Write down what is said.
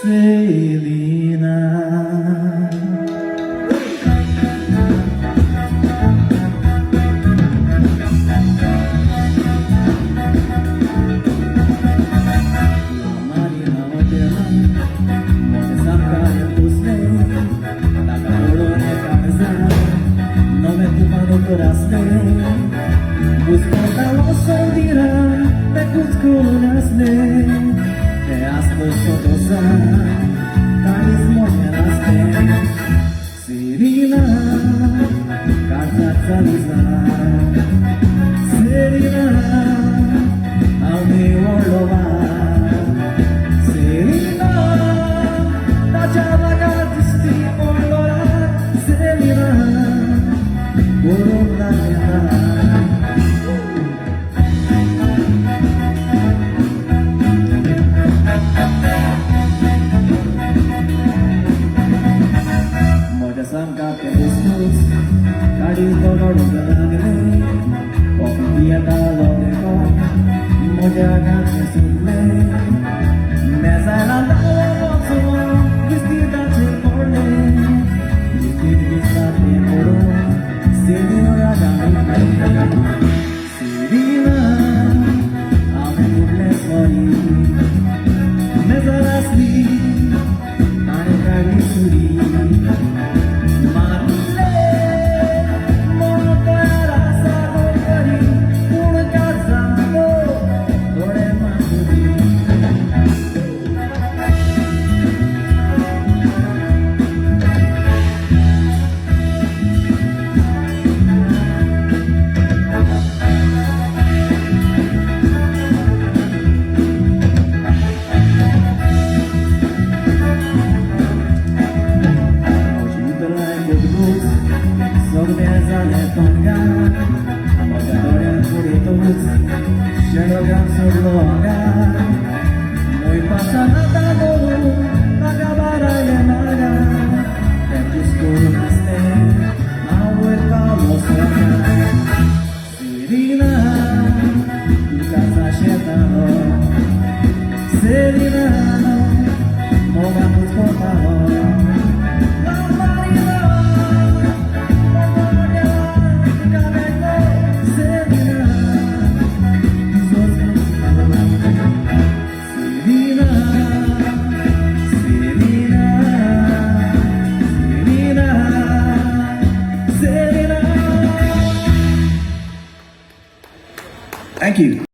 Selena. La marina oterna, mote samkare pusne, la calorone cabeza, no me ocupano corazne, buscando los olvida, me cuscunasne, te has posotosa, carismo llenaste, Selena, Kazakaliza, Selena, a mi orlova, Selena, la chava catisti orlora, Selena, por la Sam ka pestos, cari dolor de lágrimas, confía cada uno, moja ganas sume, me sala la bozo, vestida de corne, vestida de oro, señora Selena, I'm blessed for you, me sala así, mare cari suri. Muy pasada todo, acabará de nada, te buscaste, a vuelta a los ojos. Selena, tu casa llegado, Selena, no vamos por favor. Thank you.